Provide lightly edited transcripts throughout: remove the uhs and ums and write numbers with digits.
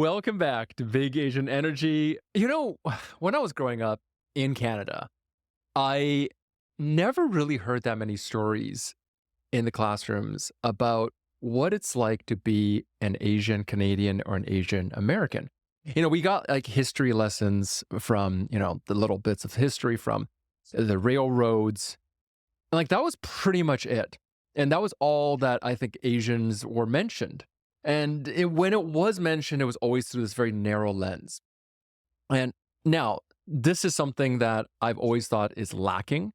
Welcome back to Big Asian Energy. When I was growing up in Canada, I never really heard that many stories in the classrooms about what it's like to be an Asian Canadian or an Asian American. We got like history lessons from, the little bits of history from the railroads. And like that was pretty much it. And that was all that I think Asians were mentioned. And when it was mentioned, it was always through this very narrow lens. And now, this is something that I've always thought is lacking.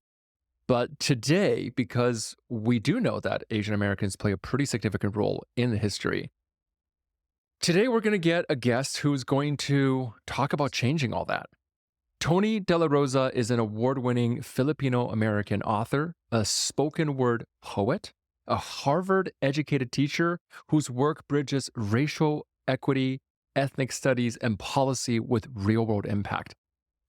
But today, because we do know that Asian Americans play a pretty significant role in the history, today we're going to get a guest who's going to talk about changing all that. Tony Delarosa is an award-winning Filipino-American author, a spoken word poet, a Harvard-educated teacher whose work bridges racial equity, ethnic studies, and policy with real-world impact.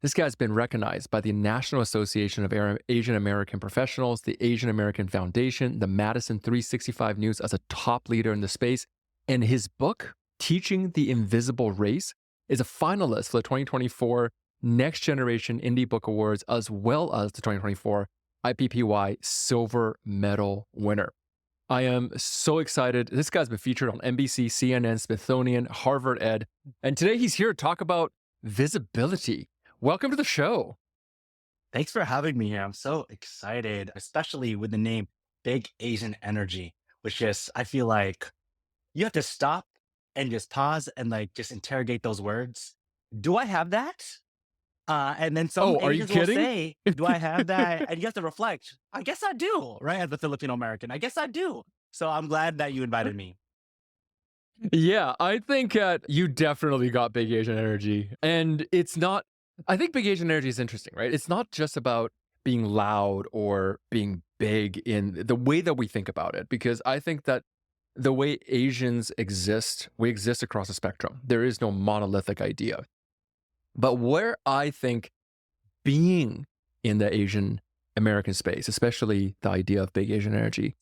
This guy's been recognized by the National Association of Asian American Professionals, the Asian American Foundation, the Madison 365 News as a top leader in the space, and his book, Teaching the Invisible Race, is a finalist for the 2024 Next Generation Indie Book Awards, as well as the 2024 IPPY Silver Medal winner. I am so excited. This guy's been featured on NBC, CNN, Smithsonian, Harvard Ed, and today he's here to talk about visibility. Welcome to the show. Thanks for having me here. I'm so excited, especially with the name Big Asian Energy, which just, I feel like you have to stop and just pause and like just interrogate those words. Do I have that? And then some Oh, are you Asians will kidding? say, do I have that? And you have to reflect. I guess I do, right? As a Filipino American, I guess I do. So I'm glad that you invited me. Yeah, I think you definitely got Big Asian energy. And it's not, I think Big Asian energy is interesting, right? It's not just about being loud or being big in the way that we think about it, because I think that the way Asians exist, we exist across a spectrum. There is no monolithic idea. But where I think being in the Asian American space, especially the idea of Big Asian energy,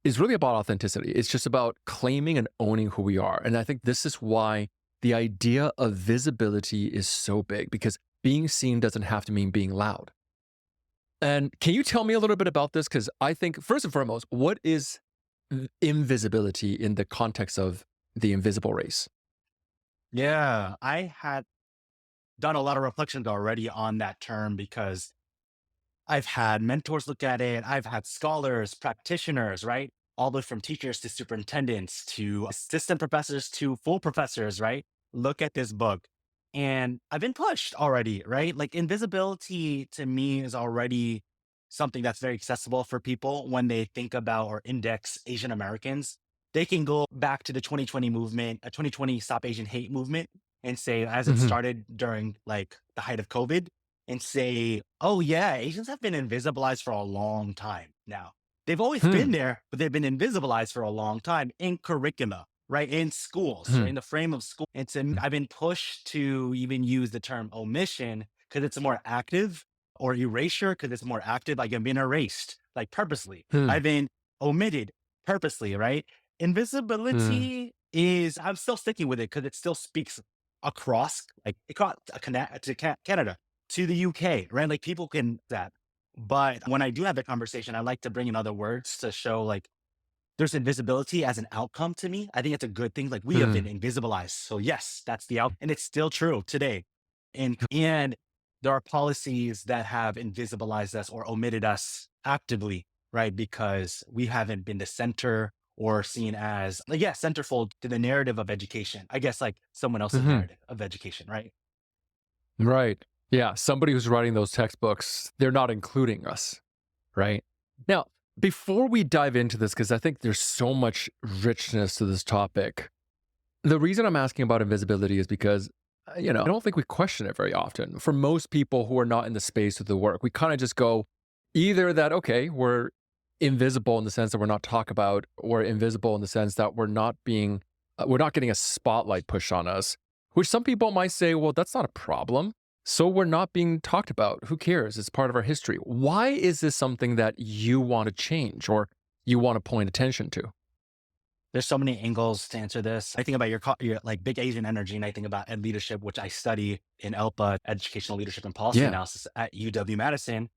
is really about authenticity. It's just about claiming and owning who we are. And I think this is why the idea of visibility is so big, because being seen doesn't have to mean being loud. And can you tell me a little bit about this? Because I think, first and foremost, what is invisibility in the context of the invisible race? Yeah, I had done a lot of reflections already on that term because I've had mentors look at it. I've had scholars, practitioners, right? All the way from teachers to superintendents to assistant professors to full professors, right? Look at this book. And I've been pushed already, right? Like invisibility to me is already something that's very accessible for people when they think about or index Asian Americans. They can go back to the 2020 movement, a 2020 Stop Asian Hate movement, and say, as it Hmm. started during like the height of COVID, and say, oh, yeah, Asians have been invisibilized for a long time now. They've always been Hmm. there, but they've been invisibilized for a long time in curricula, right? In schools, right? In the frame of school. And to, I've been pushed to even use the term omission because it's more active, or erasure because it's more active. Like I'm being erased, like purposely. Hmm. I've been omitted purposely, right? Hmm. Invisibility is, I'm still sticking with it because it still speaks across, like it got to Canada, to the UK, right? Like people can that. But when I do have the conversation, I like to bring in other words to show like there's invisibility as an outcome to me. I think it's a good thing. Like we have been Hmm. invisibilized. So yes, that's the out, and it's still true today. And there are policies that have invisibilized us or omitted us actively, right? Because we haven't been the center or seen as like, yeah, centerfold to the narrative of education. I guess like someone else's Hmm. narrative of education, right? Right. Yeah. Somebody who's writing those textbooks, they're not including us. Right. Now, before we dive into this, because I think there's so much richness to this topic, the reason I'm asking about invisibility is because, I don't think we question it very often. For most people who are not in the space of the work, we kind of just go either that, okay, we're invisible in the sense that we're not talked about, or invisible in the sense that we're not getting a spotlight pushed on us, which some people might say, well, that's not a problem. So we're not being talked about. Who cares? It's part of our history. Why is this something that you want to change or you want to point attention to? There's so many angles to answer this. I think about your like big Asian energy, and I think about ed leadership, which I study in ELPA, Educational Leadership and Policy Yeah. Analysis at UW Madison.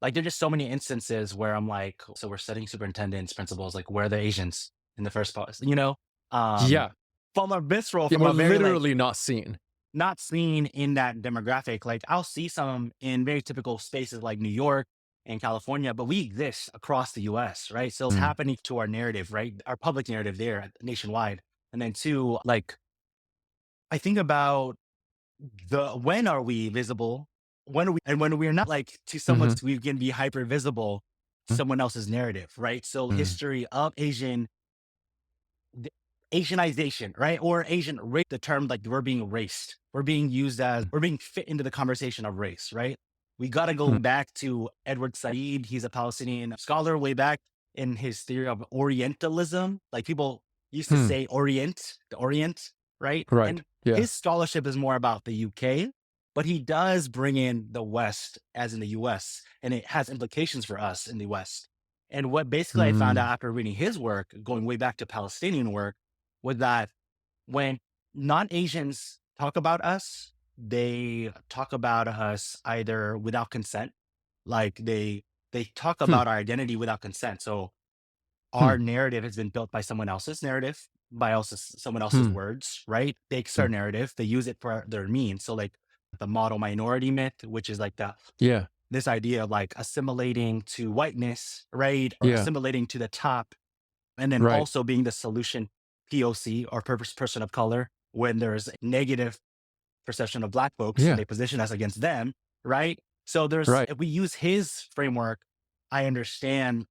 Like there's just so many instances where I'm like, so we're studying superintendents, principals, like where are the Asians in the first place, Yeah. from a visceral, Yeah, from we're a very like literally not seen. not seen in that demographic. Like I'll see some in very typical spaces like New York and California, but we exist across the US, right? So it's Mm, happening to our narrative, right? Our public narrative there nationwide. And then two, like I think about the when are we visible? When are we and when we're not like to someone mhm, we can be hyper visible mm, someone else's narrative, right? So mm, history of the Asianization, right? Or Asian race, the term like we're being raced. We're being used as, mm, we're being fit into the conversation of race, right? We got to go mm, back to Edward Said. He's a Palestinian scholar way back in his theory of Orientalism. Like people used to mm. say Orient, the Orient, right? Right. And Yeah. his scholarship is more about the UK, but he does bring in the West as in the US, and it has implications for us in the West. And what basically I found Mm, out after reading his work, going way back to Palestinian work, was that when non-Asians talk about us, they talk about us either without consent, like they talk hmm, about our identity without consent. So hmm, our narrative has been built by someone else's narrative, by also someone else's hmm, words, right? They take our mm. narrative, they use it for their means. So like the model minority myth, which is like the Yeah. this idea of like assimilating to whiteness, right? Or Yeah. assimilating to the top, and then Right. also being the solution POC or purpose person of color when there's a negative perception of black folks and Yeah. they position us against them, right? So there's Right. if we use his framework, I understand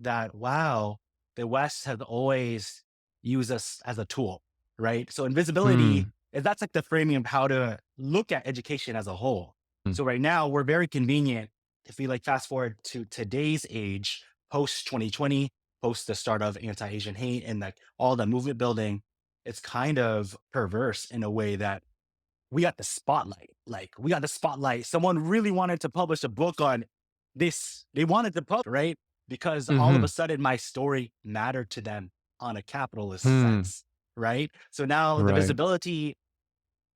that wow, the West has always used us as a tool, right? So invisibility Mm, is that's like the framing of how to look at education as a whole. mm, So right now we're very convenient if we like fast forward to today's age, post 2020, post the start of anti-Asian hate and like all the movement building, it's kind of perverse in a way that we got the spotlight. Like we got the spotlight. Someone really wanted to publish a book on this. They wanted to publish, right? Because all of a mhm, sudden my story mattered to them on a capitalist hmm. sense, right? So now Right.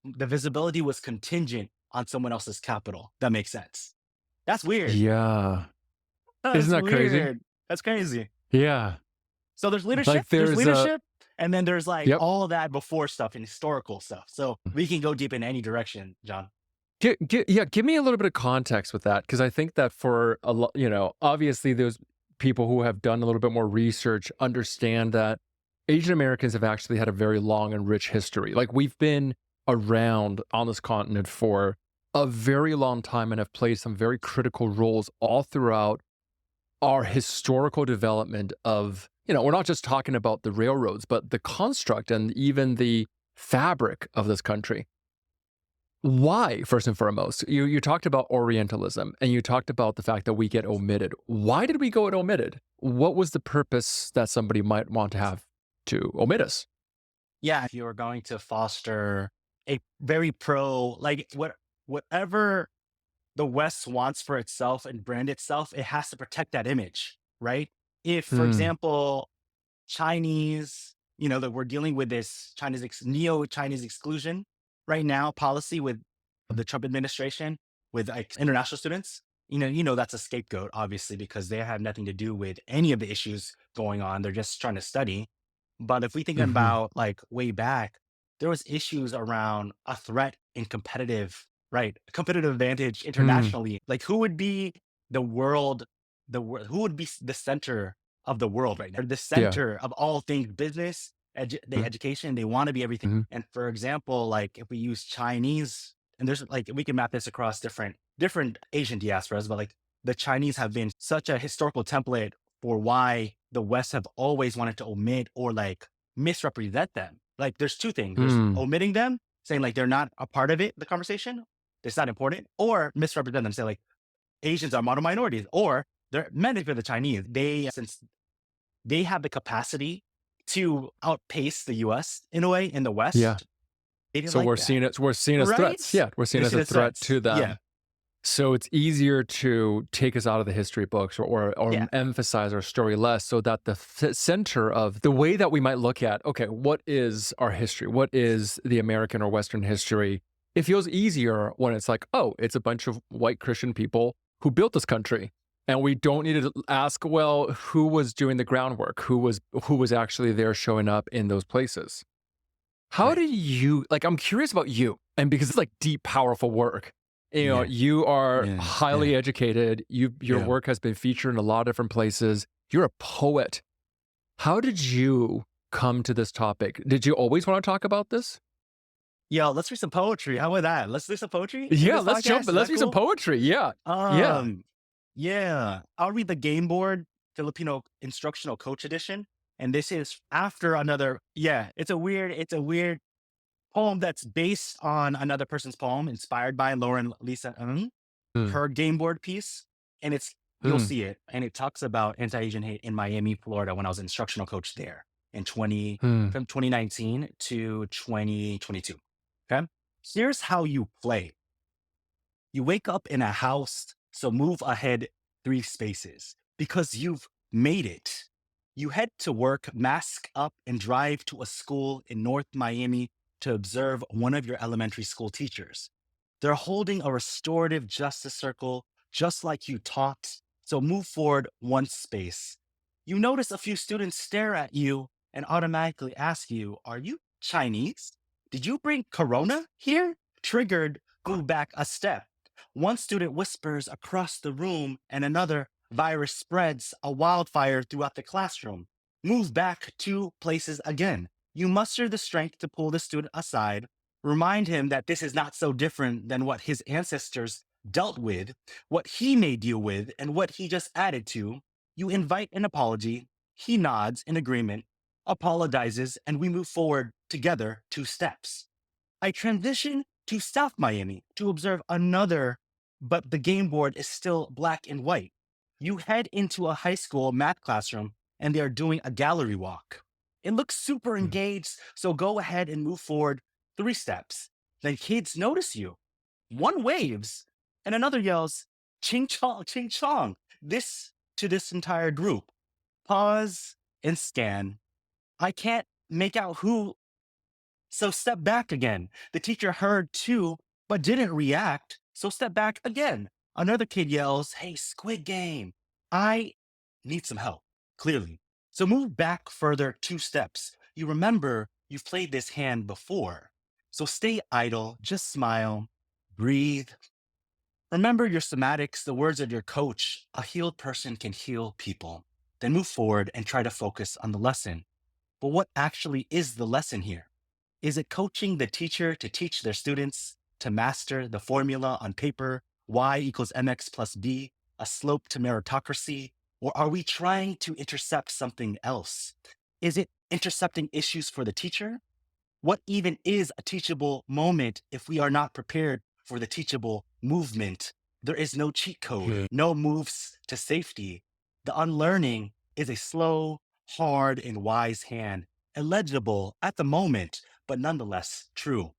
the visibility was contingent on someone else's capital. That makes sense. That's weird. Yeah. Isn't That's that crazy? weird. That's crazy. Yeah. So Like there's there's a leadership, and then there's like yep. all that before stuff and historical stuff. So we can go deep in any direction, John. Yeah, give me a little bit of context with that because I think that for a lot, obviously those people who have done a little bit more research understand that Asian Americans have actually had a very long and rich history. Like we've been around on this continent for a very long time and have played some very critical roles all throughout our historical development of, we're not just talking about the railroads, but the construct and even the fabric of this country. Why, first and foremost? You talked about Orientalism and you talked about the fact that we get omitted. Why did we go omitted? What was the purpose that somebody might want to have to omit us? Yeah, if you're going to foster a very like whatever the West wants for itself and brand itself, it has to protect that image, right? If, for Hmm. example, Chinese, that we're dealing with this neo Chinese exclusion right now policy with the Trump administration with like international students. That's a scapegoat, obviously, because they have nothing to do with any of the issues going on. They're just trying to study. But if we think Hmm. about like way back, there was issues around a threat in right? Competitive advantage Hmm. internationally. Like who would be who would be the center of the world right now? They're the Yeah. center of all things business, the education. They want to be everything. Mm-hmm. And for example, like if we use Chinese, and there's like we can map this across different Asian diasporas, but like the Chinese have been such a historical template for why the West have always wanted to omit or like misrepresent them. Like there's two things. There's Hmm. omitting them, saying like they're not a part of the conversation, it's not important, or misrepresent them, say like Asians are model minorities, or they're meant for the Chinese. Since they have the capacity to outpace the US in a way in the Yeah. West, they didn't So like we're that, seen as threats. right? Yeah, we're seen They're as seen a as threat threats. to Yeah. them. So it's easier to take us out of the history books or Yeah, emphasize our story less so that the center of the way that we might look at, okay, what is our history? What is the American or Western history? It feels easier when it's like, oh, it's a bunch of white Christian people who built this country. And we don't need to ask, well, who was doing the groundwork? Who was actually there showing up in those places? How do right. you like, I'm curious about you, and because it's like deep, powerful work. Yeah, You are yeah, yeah, highly educated. Your yeah. work has been featured in a lot of different places. You're a poet. How did you come to this topic? Did you always want to talk about this? Yo, let's read some poetry. How about that? Let's do some poetry in Yeah, this let's jump podcast. in. Is Let's that do some cool? poetry. Yeah. Yeah. Um, yeah. I'll read the game board Filipino instructional coach edition. And this is after another, yeah, it's a weird poem that's based on another person's poem inspired by Lauren Lisa Ng, Mm, her game board piece. And you'll mm, see it. And it talks about anti-Asian hate in Miami, Florida when I was instructional coach there in mm, from 2019 to 2022. Okay. Here's how you play. You wake up in a house, so move ahead 3 spaces because you've made it. You head to work, mask up, and drive to a school in North Miami to observe one of your elementary school teachers. They're holding a restorative justice circle just like you taught, so move forward 1 space. You notice a few students stare at you and automatically ask you, are you Chinese? Did you bring Corona here? Triggered, move back a step. One student whispers across the room, and another virus spreads a wildfire throughout the classroom. Move back 2 places again. You muster the strength to pull the student aside, remind him that this is not so different than what his ancestors dealt with, what he may deal with, and what he just added to. You invite an apology. He nods in agreement, apologizes, and we move forward together 2 steps. I transition to South Miami to observe another, but the game board is still black and white. You head into a high school math classroom and they are doing a gallery walk. It looks super mm, engaged, so go ahead and move forward 3 steps. Then kids notice you. One waves and another yells, ching chong, ching chong. This to this entire group. Pause and scan. I can't make out who, so step back again. The teacher heard too, but didn't react. So step back again. Another kid yells, hey, Squid Game. I need some help, clearly. So move back further 2 steps. You remember you've played this hand before. So stay idle, just smile, breathe. Remember your somatics, the words of your coach. A healed person can heal people. Then move forward and try to focus on the lesson. But what actually is the lesson here? Is it coaching the teacher to teach their students to master the formula on paper, y equals mx plus b, a slope to meritocracy? Or are we trying to intercept something else? Is it intercepting issues for the teacher? What even is a teachable moment if we are not prepared for the teachable movement? There is no cheat code, mm. no moves to safety. The unlearning is a slow, hard, and wise hand, illegible at the moment, but nonetheless true.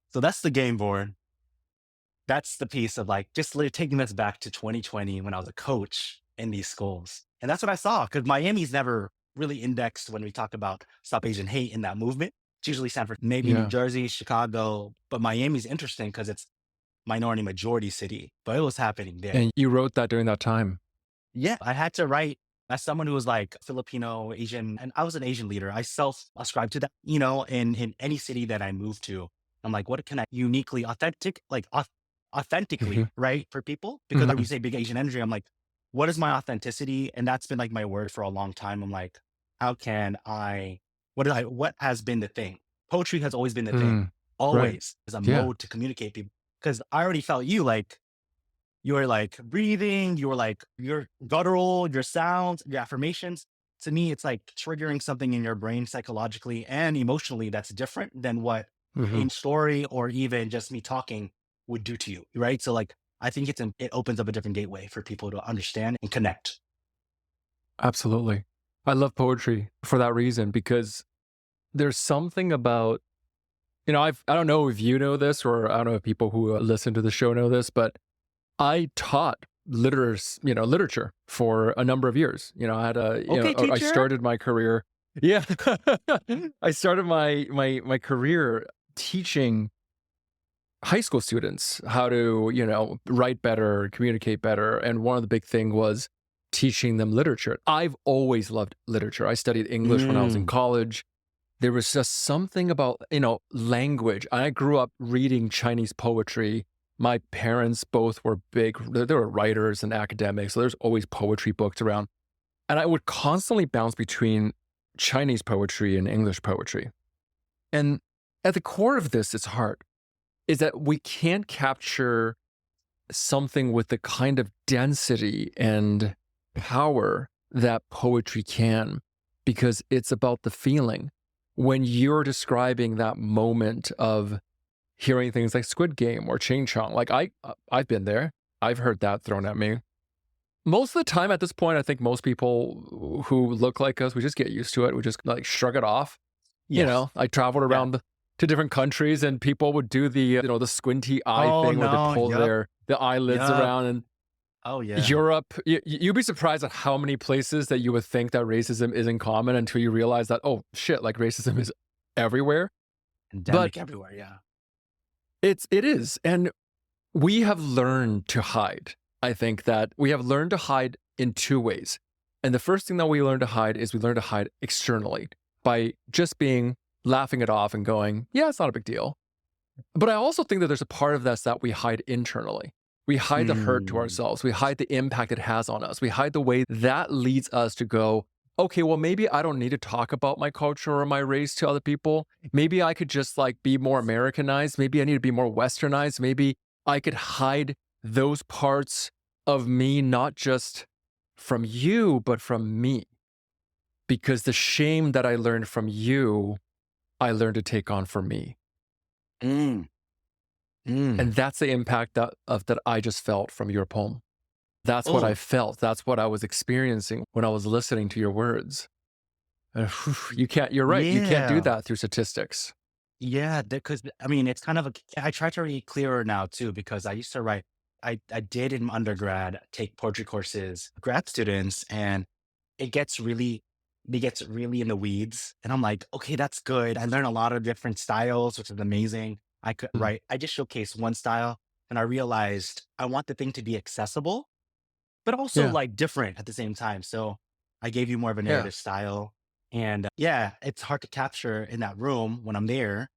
So that's the game board. That's the piece of like just taking us back to 2020 when I was a coach in these schools. And that's what I saw because Miami's never really indexed when we talk about Stop Asian hate in that movement. It's usually San Francisco, maybe New Yeah. Jersey, Chicago, but Miami's interesting because it's minority majority city, but it was happening there. And you wrote that during that time. Yeah, I had to write as someone who was like Filipino, Asian, and I was an Asian leader. I self ascribed to that, in any city that I moved to. I'm like, what can I uniquely Mhm, authentically, right, for people? Because we mhm, say big Asian energy. I'm like, what is my authenticity? And that's been like my word for a long time. I'm like, how can I, what has been the thing? Poetry has always been the thing, mm. Right. always as a Yeah. mode to communicate people. Because I already felt you like, your like breathing, your like your guttural, your sounds, your affirmations. To me, it's like triggering something in your brain psychologically and emotionally that's different than what Mhm. a story or even just me talking would do to you. Right. So like I think it opens up a different gateway for people to understand and connect. Absolutely. I love poetry for that reason because there's something about I don't know if you know this, or I don't know if people who listen to the show know this, but I taught literature for a number of years. I had Okay, I teacher. started my career. Yeah, I started my career teaching high school students how to, write better, communicate better. And one of the big thing was teaching them literature. I've always loved literature. I studied English when I was in Mm. college. There was just something about, language. I grew up reading Chinese poetry. My parents both were big, they were writers and academics. So there's always poetry books around. And I would constantly bounce between Chinese poetry and English poetry. And at the core of this, it's hard, is that we can't capture something with the kind of density and power that poetry can, because it's about the feeling. When you're describing that moment of hearing things like Squid Game or Ching Chong, like I've been there. I've heard that thrown at me. Most of the time at this point, I think most people who look like us, we just get used to it. We just like shrug it off. Yeah. I traveled Yeah. around to different countries, and people would do the, the squinty eye Oh thing where they no. pull Yup. the eyelids Yup. around. And Oh yeah. Europe, you'd be surprised at how many places that you would think that racism isn't common until you realize that, oh shit, like racism is everywhere. But Endemic everywhere. Yeah. it is. And we have learned to hide. I think that we have learned to hide in two ways. And the first thing that we learn to hide is we learn to hide externally by just being laughing it off and going, yeah, it's not a big deal. But I also think that there's a part of this that we hide internally. We hide the hurt to Mm. ourselves. We hide the impact it has on us. We hide the way that leads us to go, okay, well, maybe I don't need to talk about my culture or my race to other people. Maybe I could just like be more Americanized. Maybe I need to be more westernized. Maybe I could hide those parts of me, not just from you, but from me. Because the shame that I learned from you, I learned to take on for me. Mm. Mm. And that's the impact that I just felt from your poem. That's what I Oh felt. That's what I was experiencing when I was listening to your words. And you can't, you're right. You can't do yeah. that through statistics. Yeah, because I mean, it's kind of a. I try to read clearer now too because I used to write. I did in undergrad take poetry courses, grad students, and it gets really in the weeds. And I'm like, okay, that's good. I learned a lot of different styles, which is amazing. I could Mm. write. I just showcased one style, and I realized I want the thing to be accessible but also Yeah. like different at the same time. So I gave you more of a Yeah. narrative style. And yeah, it's hard to capture in that room when I'm there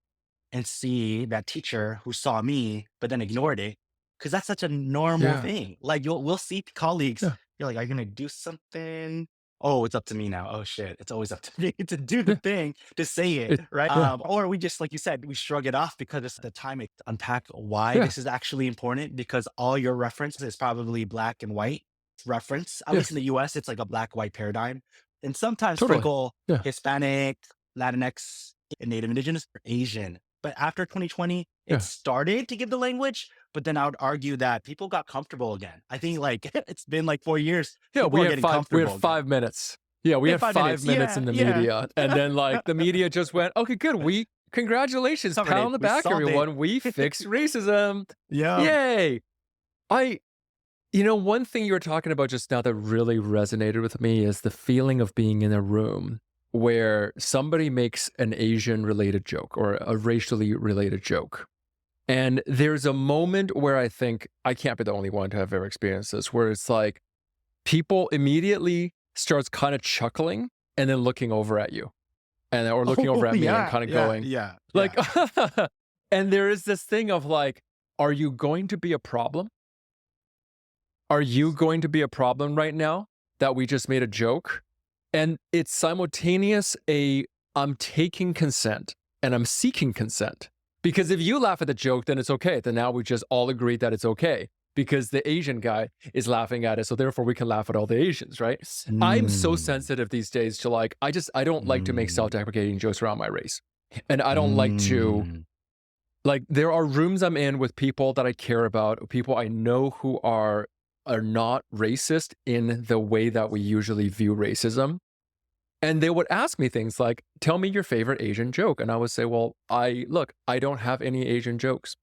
and see that teacher who saw me, but then ignored it. Cause that's such a normal Yeah. thing. Like we'll see colleagues, Yeah. you're like, are you gonna do something? Oh, it's up to me now. Oh shit. It's always up to me to do the Yeah. thing, to say it, right? Yeah. Or we just, like you said, we shrug it off because it's the time to unpack why Yeah. this is actually important because all your reference is probably black and white reference. At Yeah. least in the US, it's like a black white paradigm. And sometimes Totally. sprinkle Yeah. Hispanic, Latinx, and Native Indigenous, or Asian. But after 2020, it Yeah. started to give the language. But then I would argue that people got comfortable again. I think like it's been like 4 years. Yeah. People are getting We had comfortable again. 5 minutes. Yeah. We In had 5 minutes. 5 minutes in Yeah. the Yeah. media. And then like the media just went, okay, good. Congratulations. Covered Pat it. on the We back, solved it. everyone. We fixed racism. Yeah. Yay. I, one thing you were talking about just now that really resonated with me is the feeling of being in a room where somebody makes an Asian related joke or a racially related joke. And there's a moment where I think I can't be the only one to have ever experienced this, where it's like people immediately starts kind of chuckling and then looking over at you and or looking over Oh, at me and yeah. kind of Yeah. going Yeah. like, Yeah. and there is this thing of like, are you going to be a problem? Are you going to be a problem right now that we just made a joke? And it's simultaneous I'm taking consent and I'm seeking consent. Because if you laugh at the joke, then it's okay. Then now we just all agree that it's okay because the Asian guy is laughing at it. So therefore we can laugh at all the Asians, right? I'm so Mm, sensitive these days to like, I don't like to make mm, self-deprecating jokes around my race. And I don't like to, mm, like, there are rooms I'm in with people that I care about, people I know who are not racist in the way that we usually view racism. And they would ask me things like, tell me your favorite Asian joke. And I would say, well, I don't have any Asian jokes.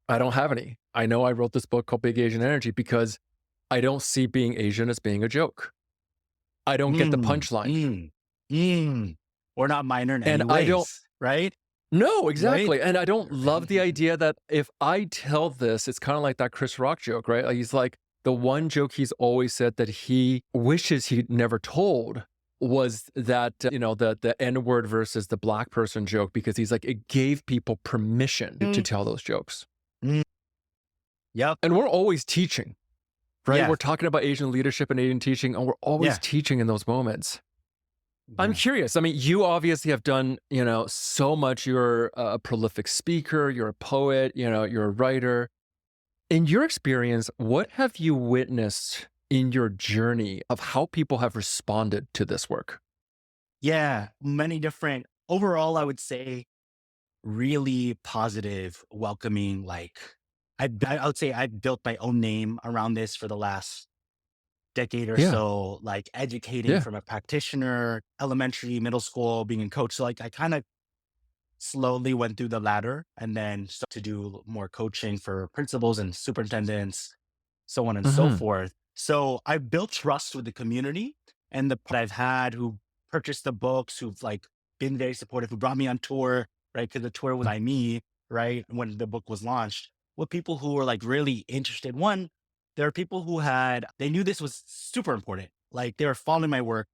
I don't have any. I know I wrote this book called Big Asian Energy because I don't see being Asian as being a joke. I don't get the Mm, punchline. mm, mm. We're not minor in And any I don't, ways, right? no, Right? exactly. And I don't love the idea that if I tell this, it's kind of like that Chris Rock joke, right? Like he's like, the one joke he's always said that he wishes he'd never told was that, the N word versus the black person joke, because he's like, it gave people permission to Mm, tell those jokes. mm. Yep. And we're always teaching, right? Yeah. We're talking about Asian leadership and Asian teaching, and we're always Yeah. teaching in those moments. I'm Yeah. curious. I mean, you obviously have done, so much. You're a prolific speaker, you're a poet, you're a writer. In your experience, what have you witnessed in your journey of how people have responded to this work? Yeah. Many different, overall, I would say really positive, welcoming. Like, I would say I've built my own name around this for the last decade or Yeah. so, like educating Yeah. from a practitioner, elementary, middle school, being a coach. So, like, I kind of slowly went through the ladder and then started to do more coaching for principals and superintendents, so on and so Hmm. forth. So I built trust with the community and the that I've had who purchased the books, who've like been very supportive, who brought me on tour, right? Because the tour was by me, right? When the book was launched, with people who were like really interested. One, there are people who they knew this was super important. Like they were following my work.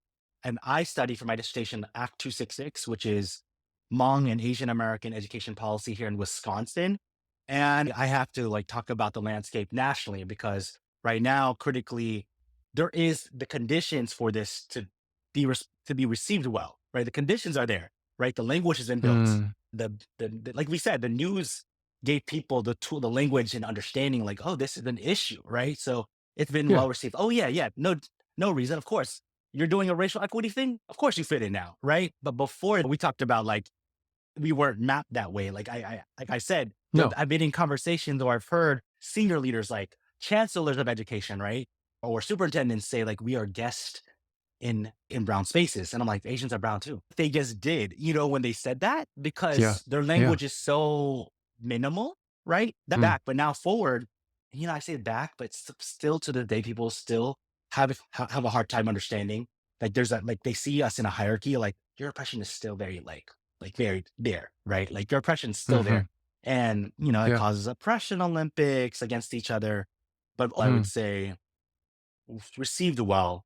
And I studied for my dissertation Act 266, which is Hmong and Asian American education policy here in Wisconsin. And I have to like talk about the landscape nationally because right now, critically, there is the conditions for this to to be received well, right? The conditions are there, right? The language has been built. Mm. Like we said, the news gave people the tool, the language and understanding, like, oh, this is an issue, right? So it's been Yeah. well received. Oh yeah, yeah, no reason, of course. You're doing a racial equity thing, of course you fit in now, right? But before we talked about like we weren't mapped that way. Like I said, No. I've been in conversations or I've heard senior leaders like chancellors of education, right? Or superintendents say like we are guests in brown spaces. And I'm like, Asians are brown too. They just did, when they said that Yeah. because their Yeah. language is so minimal, right? That Mm. back, but now forward, I say back, but still to the day, people still have a hard time understanding. Like like they see us in a hierarchy, like your oppression is still very like very there, right? Like your oppression's still Hmm. there. And, it Yeah. causes oppression Olympics against each other. But I would Mm. say received well.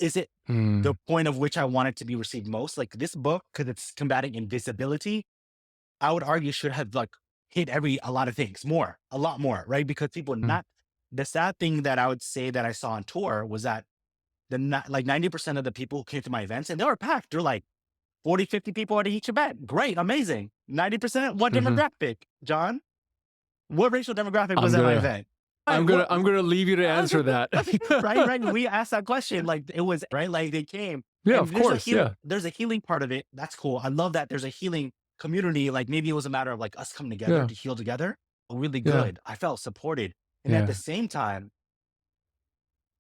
Is it the Mm. point of which I want it to be received most? Like this book, because it's combating invisibility, I would argue should have like hit a lot of things more, a lot more, right? Because people Mm. not, the sad thing that I would say that I saw on tour was that like 90% of the people who came to my events and they were packed. They're like 40, 50 people at each event. Great, amazing. 90%. What Hmm. demographic, John? What racial demographic was I'm at my gonna, event? Right, I'm gonna, I'm gonna leave you to answer that. right, right. We asked that question. Like it was right, like they came. Yeah, And of course. Yeah. there's a healing part of it. That's cool. I love that there's a healing community. Like maybe it was a matter of like us coming together Yeah. to heal together. Really Yeah. good. I felt supported. And at the Yeah. same time,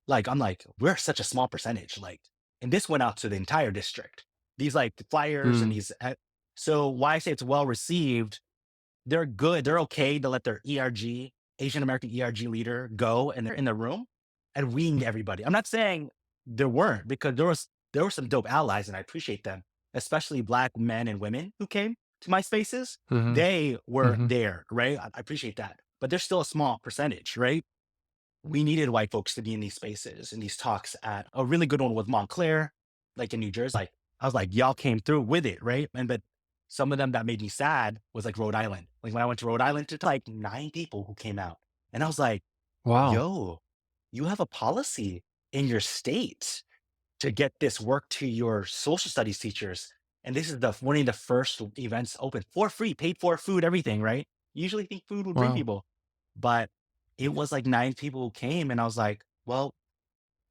like I'm like, we're such a small percentage. Like, and this went out to the entire district. These like flyers and Mm. these so why I say it's well received, they're good. They're okay to let their ERG, Asian American ERG leader go and they're in the room and weaned everybody. I'm not saying there weren't because there were some dope allies and I appreciate them, especially black men and women who came to my spaces. Hmm. They were Hmm. there, right? I appreciate that. But there's still a small percentage, right? We needed white folks to be in these spaces and these talks at a really good one with Montclair, like in New Jersey. Like I was like, y'all came through with it, right? And but some of them that made me sad was like Rhode Island. Like when I went to Rhode Island, to like 9 people who came out, and I was like, Wow. yo, you have a policy in your state to get this work to your social studies teachers, and this is the one of the first events open for free, paid for food, everything, right? Usually think food would bring Wow. people, but it was like 9 people who came, and I was like, well,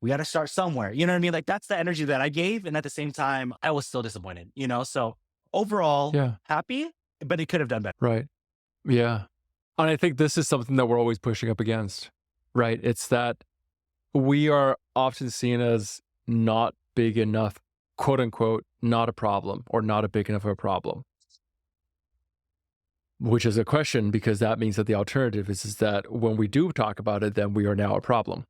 we got to start somewhere. You know what I mean? Like that's the energy that I gave. And at the same time, I was still disappointed, So overall, Yeah. happy, but it could have done better. Right. Yeah. And I think this is something that we're always pushing up against, right? It's that we are often seen as not big enough quote unquote, not a problem or not a big enough of a problem, which is a question because that means that the alternative is that when we do talk about it, then we are now a problem.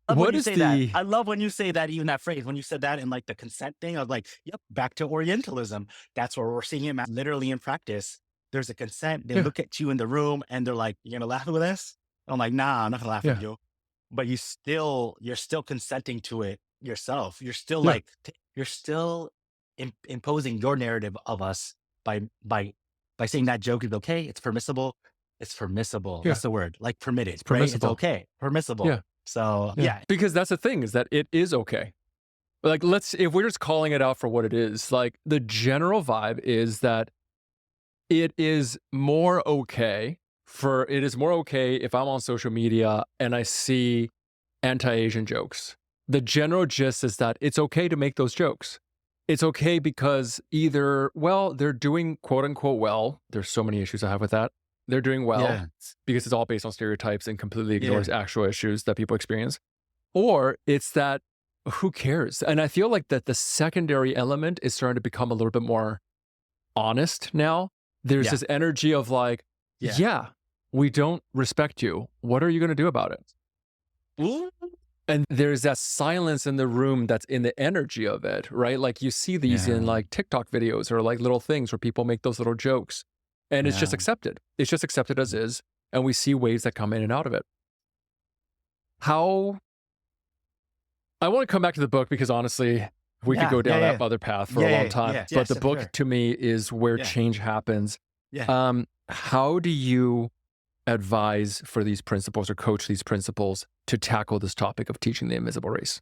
Love when What you is say that. the, I love when you say that, even that phrase. When you said that in like the consent thing, I was like, yep, back to Orientalism. That's where we're seeing it literally in practice. There's a consent. They yeah, look at you in the room and they're like, "You're gonna laugh with us?" I'm like, "Nah, I'm not gonna laugh with yeah, you." But you're still consenting to it yourself. You're still yeah, like, you're still imposing your narrative of us by saying that joke is okay. It's permissible. It's permissible. yeah, That's the word. Like permitted, it's right? It's permissible. okay. Permissible. Yeah, So yeah. yeah, Because that's the thing is that it is okay. Like, if we're just calling it out for what it is, like the general vibe is that it is more okay if I'm on social media and I see anti-Asian jokes. The general gist is that it's okay to make those jokes. It's okay because either, well, they're doing quote unquote well. There's so many issues I have with that. They're doing well yeah, because it's all based on stereotypes and completely yeah, ignores actual issues that people experience. Or it's that who cares? And I feel like that the secondary element is starting to become a little bit more honest now. There's yeah, this energy of like, yeah. yeah, we don't respect you. What are you going to do about it? Ooh, And there's that silence in the room that's in the energy of it, right? Like you see these in yeah, like TikTok videos or like little things where people make those little jokes and it's just yeah, accepted. It's just accepted as is. And we see waves that come in and out of it. How I want to come back to the book because honestly, we could yeah, go yeah, down that yeah, other path for a yeah, long yeah, time. yeah, But the yes, for book sure. to me is where Yeah, change happens. yeah. How do you advise for these principles or coach these principles to tackle this topic of teaching the invisible race?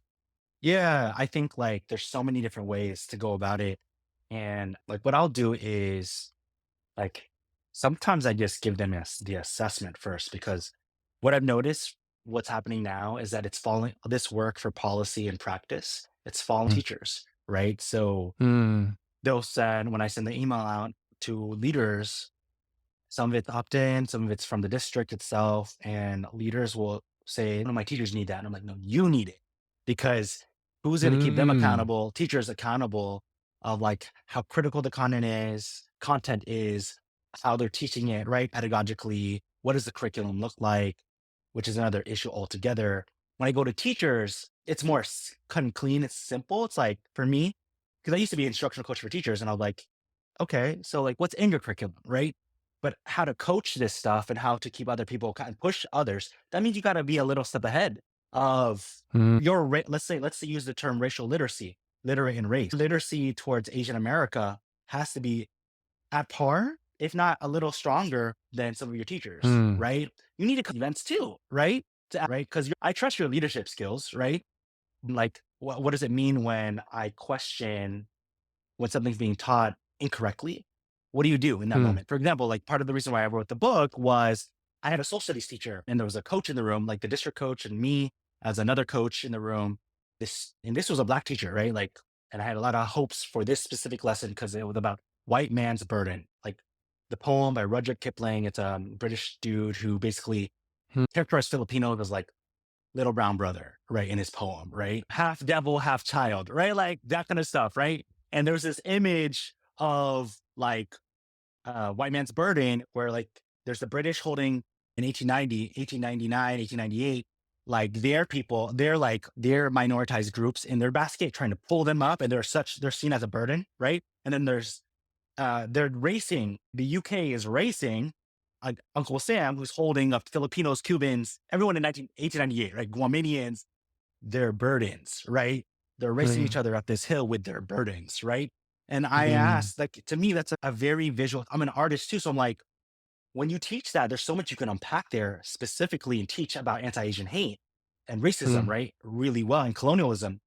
Yeah, I think like there's so many different ways to go about it. And like what I'll do is like sometimes I just give them the assessment first because what I've noticed what's happening now is that it's falling this work for policy and practice, it's falling Mm. teachers, right? So Mm. they'll send when I send the email out to leaders. Some of it's opt-in, some of it's from the district itself, and leaders will say, "No, my teachers need that." And I'm like, "No, you need it." Because who's gonna keep them Mm. accountable, teachers accountable of like how critical the content is, how they're teaching it, right? Pedagogically, what does the curriculum look like? Which is another issue altogether. When I go to teachers, it's more cut and clean, it's simple. It's like for me, because I used to be instructional coach for teachers, and I was like, okay, so like what's in your curriculum, right? But how to coach this stuff and how to keep other people and push others, that means you got to be a little step ahead of Mm. your let's say use the term racial literacy, literate in race. Literacy towards Asian America has to be at par, if not a little stronger than some of your teachers, Mm. right? You need to come to events too, right? Right? Because I trust your leadership skills, right? Like, what does it mean when I question when something's being taught incorrectly? What do you do in that Mm. moment? For example, like part of the reason why I wrote the book was I had a social studies teacher and there was a coach in the room, like the district coach and me as another coach in the room. This was a black teacher, right? Like, and I had a lot of hopes for this specific lesson because it was about white man's burden. Like the poem by Rudyard Kipling. It's a British dude who basically Mm. characterized Filipinos as like little brown brother, right? In his poem, right? Half devil, half child, right? Like that kind of stuff, right? And there's this image of like white man's burden where like there's the British holding in 1890, 1899, 1898, like their people, they're like their minoritized groups in their basket trying to pull them up and they're seen as a burden, right? And then they're racing. The UK is racing. Uncle Sam, who's holding up Filipinos, Cubans, everyone in 1898, right? Guamanians, their burdens, right? They're racing each Mm. other up this hill with their burdens, right? And I Mm. asked, like, to me, that's a very visual. I'm an artist too. So I'm like, when you teach that, there's so much you can unpack there specifically and teach about anti Asian hate and racism, Mm. right? Really well, and colonialism.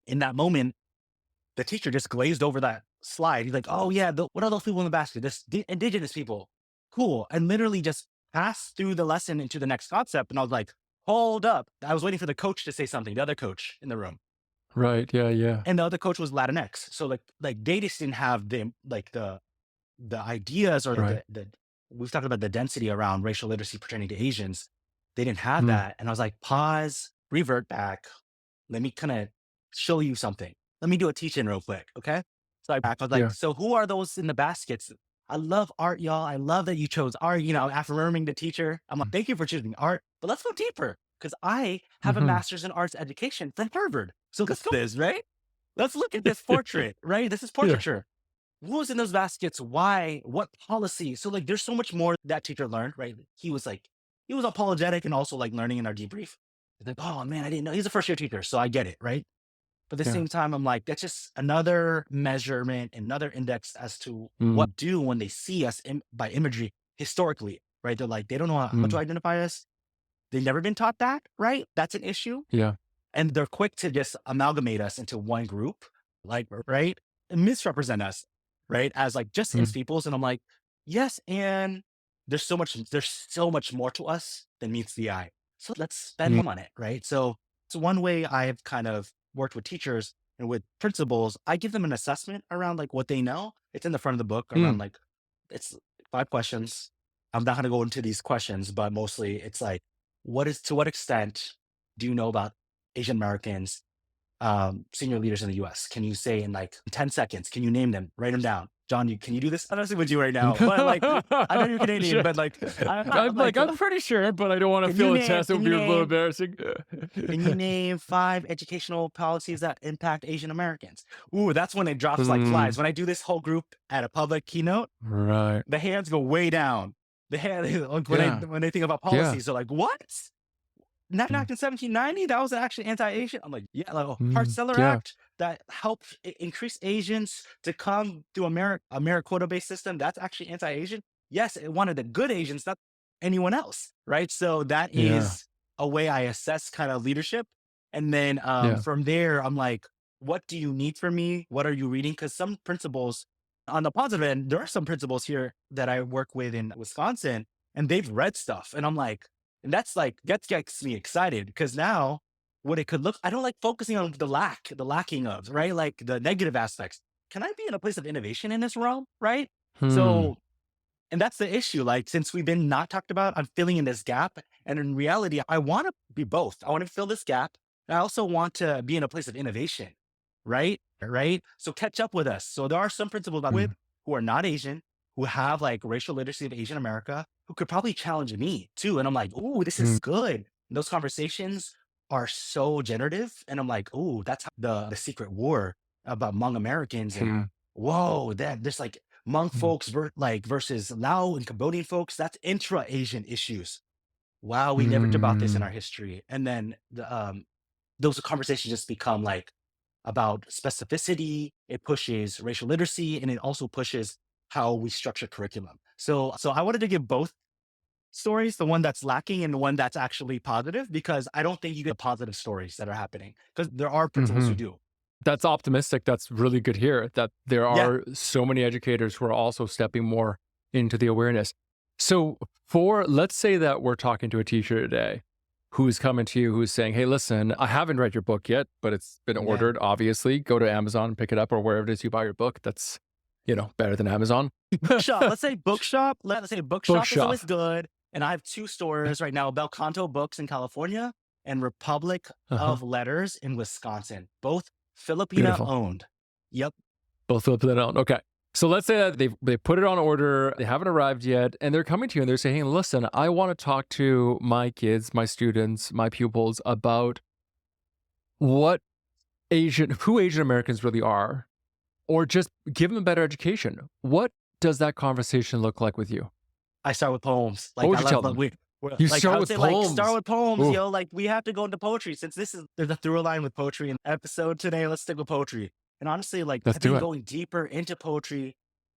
In that moment, the teacher just glazed over that slide. He's like, "Oh yeah, what are those people in the basket? This indigenous people, cool." And literally just passed through the lesson into the next concept. And I was like, "Hold up!" I was waiting for the coach to say something. The other coach in the room, Right. Yeah. Yeah. and the other coach was Latinx. So like they just didn't have the ideas or Right. the we've talked about the density around racial literacy pertaining to Asians. They didn't have Mm. that. And I was like, pause, revert back. Let me kind of show you something. let me do a teach in real quick. Okay. So I was like, Yeah. so who are those in the baskets? I love art, y'all. I love that you chose art. After remembering the teacher, I'm like, thank you for choosing art, but let's go deeper because I have a Mm-hmm. master's in arts education from Harvard. So let's go this, right? Let's look at this portrait, right? This is Yeah. portraiture. Who was in those baskets? Why? What policy? So like, there's so much more that teacher learned, right? He was apologetic and also like learning in our debrief. He's like, oh man, I didn't know. He's a first year teacher. So I get it, right? But at the Yeah. same time, I'm like, that's just another measurement, another index as to Mm, what do when they see us by imagery historically, right? They're like, they don't know how to mm, identify us. They've never been taught that, right? That's an issue. yeah. And they're quick to just amalgamate us into one group, like, right? And misrepresent us, right? As like just Mm, its peoples. And I'm like, yes. And there's so much more to us than meets the eye. So let's spend mm, more on it, right? So it's one way I've kind of worked with teachers and with principals. I give them an assessment around like what they know. It's in the front of the book around mm, like, it's 5 questions. I'm not going to go into these questions, but mostly it's like, to what extent do you know about Asian Americans, senior leaders in the US? Can you say in like 10 seconds, can you name them? Write them down. John, can you do this? I don't see what you right now, but like, I know you're Canadian, Shit. but like, I'm like, like, I'm pretty sure, but I don't want to can you feel a name, test. It would be a little embarrassing. can you name 5 educational policies that impact Asian Americans? Ooh, that's when it drops like flies. Mm, When I do this whole group at a public keynote, right. the hands go way down. The hand, like Yeah. when they think about Yeah. policies, they're like, what? Not Mm, act in 1790, that was actually anti-Asian. I'm like, yeah, like Hart-Celler yeah. Act that helped increase Asians to come to America quota-based system. That's actually anti-Asian. Yes, it wanted the good Asians, not anyone else, right? So that Yeah. is a way I assess kind of leadership. And then Yeah. from there, I'm like, what do you need from me? What are you reading? Because some principles on the positive end, there are some principals here that I work with in Wisconsin, and they've read stuff. And I'm like, and that's like, that gets me excited because now what it could look, I don't like focusing on the lacking of, right? Like the negative aspects. Can I be in a place of innovation in this realm? Right. Hmm. So, and that's the issue. Like, since we've been not talked about, I'm filling in this gap. And in reality, I want to be both. I want to fill this gap. And I also want to be in a place of innovation. Right. Right. So catch up with us. So there are some principals I'm with Mm, who are not Asian, who have like racial literacy of Asian America, who could probably challenge me too. And I'm like, oh, this mm, is good. And those conversations are so generative. And I'm like, oh, that's how the secret war about Hmong Americans. And mm, whoa, that there's like Hmong mm, folks versus Lao and Cambodian folks. That's intra-Asian issues. Wow, we never about this in mm, our history. And then those conversations just become like about specificity. It pushes racial literacy, and it also pushes how we structure curriculum. So I wanted to give both stories, the one that's lacking and the one that's actually positive, because I don't think you get positive stories that are happening because there are principals who mhm. do. That's optimistic. That's really good here that there Yeah. are so many educators who are also stepping more into the awareness. So, let's say that we're talking to a teacher today who's coming to you, who's saying, hey, listen, I haven't read your book yet, but it's been Yeah. ordered, obviously. Go to Amazon, pick it up, or wherever it is you buy your book. That's, better than Amazon. Bookshop. Let's say bookshop. Let's say bookshop is Bookshop. always good. And I have two stores right now, Belcanto Books in California and Republic Uh huh. of Letters in Wisconsin, both Filipina Beautiful. owned. Yep. Both flip it on. Okay. So let's say that they put it on order, they haven't arrived yet, and they're coming to you and they're saying, hey, listen, I want to talk to my kids, my students, my pupils about what who Asian Americans really are, or just give them a better education. What does that conversation look like with you? I start with poems. What Like would I you tell love, them? You like I start would with say, like start poems. with poems, Ooh, yo. Like we have to go into poetry since there's a through line with poetry in the episode today. Let's stick with poetry. And honestly, like let's I've do been it. going deeper into poetry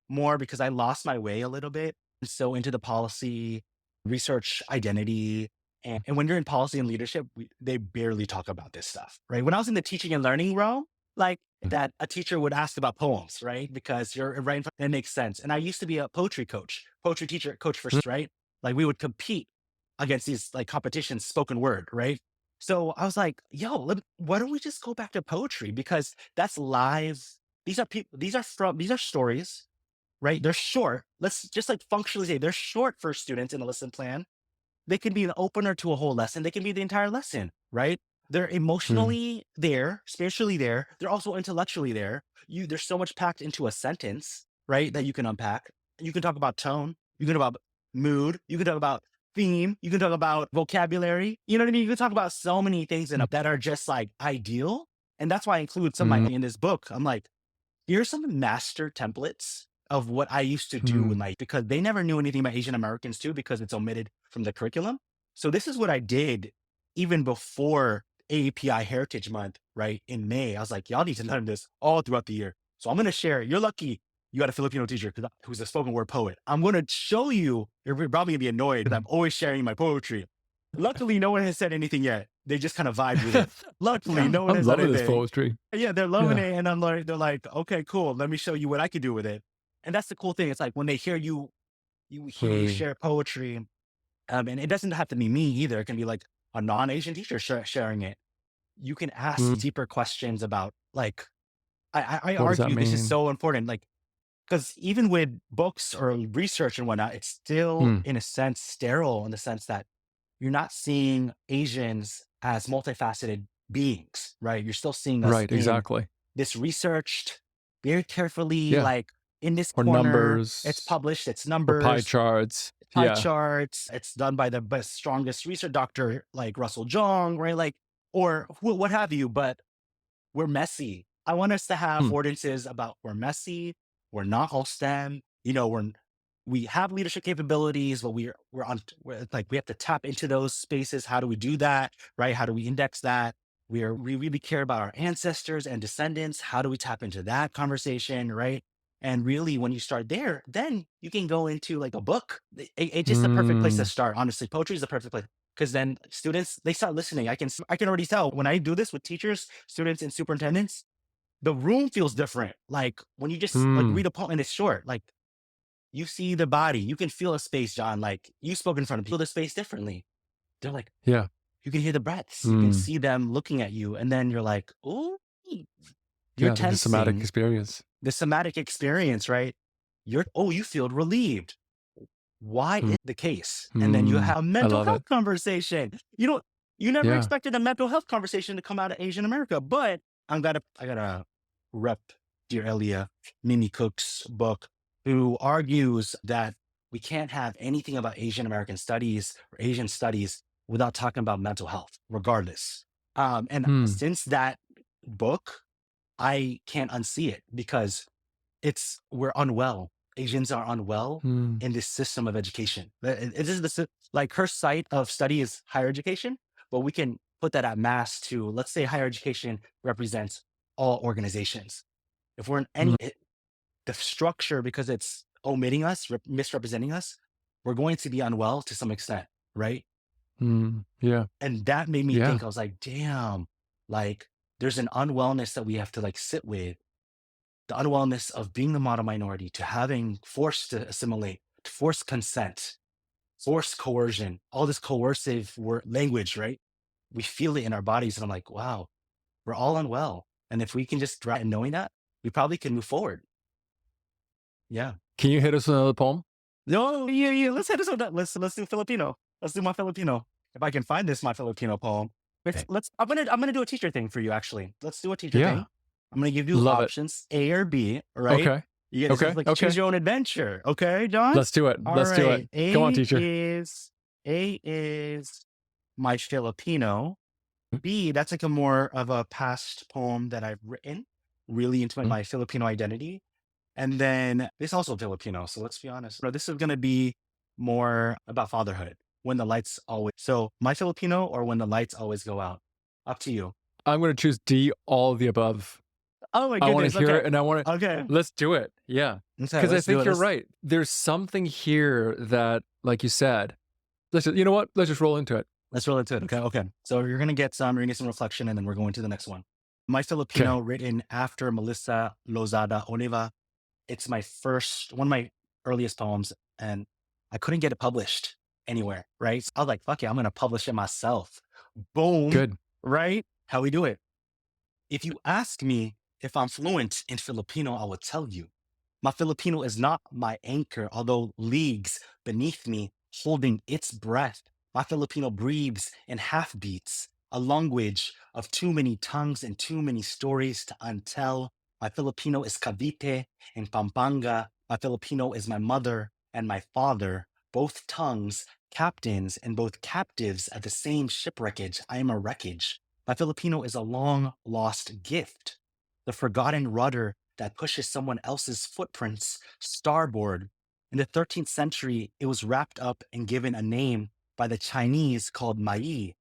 more because I lost my way a little bit. So into the policy, research, identity. And when you're in policy and leadership, they barely talk about this stuff, right? When I was in the teaching and learning realm, like that a teacher would ask about poems, right? Because you're right in front, it makes sense. And I used to be a poetry coach, poetry teacher, coach for, right? Like we would compete against these like competitions, spoken word, right? So I was like, yo, why don't we just go back to poetry? Because that's live. These are stories, right? They're short. Let's just like functionally say they're short for students in a lesson plan. They can be an opener to a whole lesson. They can be the entire lesson, right? They're Mm, emotionally there, spiritually there. They're also intellectually there. There's so much packed into a sentence, right? That you can unpack. You can talk about tone. You can talk about mood. You can talk about theme. You can talk about vocabulary. You know what I mean? You can talk about so many things that are just like ideal. And that's why I include some of mm, my in this book. I'm like, here's some master templates of what I used to do with mm, my, because they never knew anything about Asian Americans too, because it's omitted from the curriculum. So this is what I did even before AAPI Heritage Month, right? In May, I was like, y'all need to learn this all throughout the year. So I'm going to share. You're lucky you got a Filipino teacher who's a spoken word poet. I'm going to show you, you're probably going to be annoyed because I'm mm. always sharing my poetry. Luckily, no one has said anything yet. They just kind of vibed with it. Luckily, no one I'm has said loving this anything. poetry. Yeah, they're loving Yeah. it, and I'm like, they're like, okay, cool. Let me show you what I could do with it. And that's the cool thing. It's like when they hear you, you hear you Hey. share poetry, and it doesn't have to be me either. It can be like a non-Asian teacher sharing it. You can ask Mm, deeper questions about like I what does that argue this is mean? so important. Like because even with books or research and whatnot, it's still Mm, in a sense sterile in the sense that you're not seeing Asians as multifaceted beings, right? You're still seeing us right, in exactly. this researched very carefully, Yeah. like in this Or corner, it's numbers published, it's or pie numbers, charts. pie Yeah. charts, it's done by the best, strongest research doctor like Russell Jong, right? Like, or what have you, but we're messy. I want us to have Mm, affordances about we're messy, we're not all STEM, we have leadership capabilities, but we're like we have to tap into those spaces. How do we do that? Right? How do we index that? We really care about our ancestors and descendants. How do we tap into that conversation? Right. And really, when you start there, then you can go into like a book. It's just a perfect place to mm. start. Honestly, poetry is the perfect place because then students they start listening. I can already tell when I do this with teachers, students, and superintendents, the room feels different. Like when you just like Mm. read a poem and it's short, like you see the body, you can feel a space, John. Like you spoke in front of people, the space differently. They're like, Yeah. you can hear the breaths, you can Mm. see them looking at you, and then you're like, oh, you're Yeah, the somatic tensing. experience. The somatic experience, right? You feel relieved. Why Mm, is the case? And then you mm. have a I mental love health it. conversation. You never Yeah. expected a mental health conversation to come out of Asian America, but I gotta rep dear Elia, Mimi Cook's book, who argues that we can't have anything about Asian American studies or Asian studies without talking about mental health, regardless. And Mm, since that book, I can't unsee it because we're unwell. Asians are unwell mm, in this system of education. It is like her site of study is higher education, but we can put that at mass to let's say higher education represents all organizations. If we're in mm, the structure because it's omitting us, misrepresenting us, we're going to be unwell to some extent, right? mm. Yeah. And that made me Yeah. think. I was like, damn, like there's an unwellness that we have to like sit with the unwellness of being the model minority to having forced to assimilate, forced consent, forced coercion, all this coercive language, right? We feel it in our bodies. And I'm like, wow, we're all unwell. And if we can just and knowing that, we probably can move forward. Yeah. Can you hit us with another poem? No, yeah, yeah. Let's hit this one. Let's do Filipino. Let's do my Filipino. If I can find my Filipino poem. I'm gonna do a teacher thing for you actually. Let's do a teacher Yeah. thing. I'm gonna give you Love it. options A or B, right? Okay. This is Okay. like choose Okay. your own adventure. Okay, John? Let's do it. All Let's do it. right. Come on, teacher. A is my Filipino. B, that's like a more of a past poem that I've written, really into Mm. my Filipino identity. And then this also Filipino. So let's be honest. This is gonna be more about fatherhood. When the lights always so my Filipino or when the lights always go out. Up to you. I'm gonna choose D, all of the above. Oh my I wanna goodness. hear Okay. it and I wanna Okay. let's do it. Yeah. Okay, Because I let's do think it. you're right. There's something here that, like you said, you know what? Let's just roll into it. Let's roll into it. Okay. Okay. So you're gonna get some reflection and then we're going to the next one. My Okay. Filipino written after Melissa Lozada Oliva. It's one of my earliest poems, and I couldn't get it published anywhere. Right. So I was like, fuck it, I'm gonna publish it myself. Boom. Good. Right? How we do it. If you ask me if I'm fluent in Filipino, I will tell you. My Filipino is not my anchor, although leagues beneath me holding its breath. My Filipino breathes in half beats, a language of too many tongues and too many stories to untell. My Filipino is Cavite and Pampanga. My Filipino is my mother and my father, both tongues, captains and both captives at the same shipwreckage. I am a wreckage. My Filipino is a long lost gift, the forgotten rudder that pushes someone else's footprints starboard. In the 13th century, it was wrapped up and given a name by the Chinese called Mai,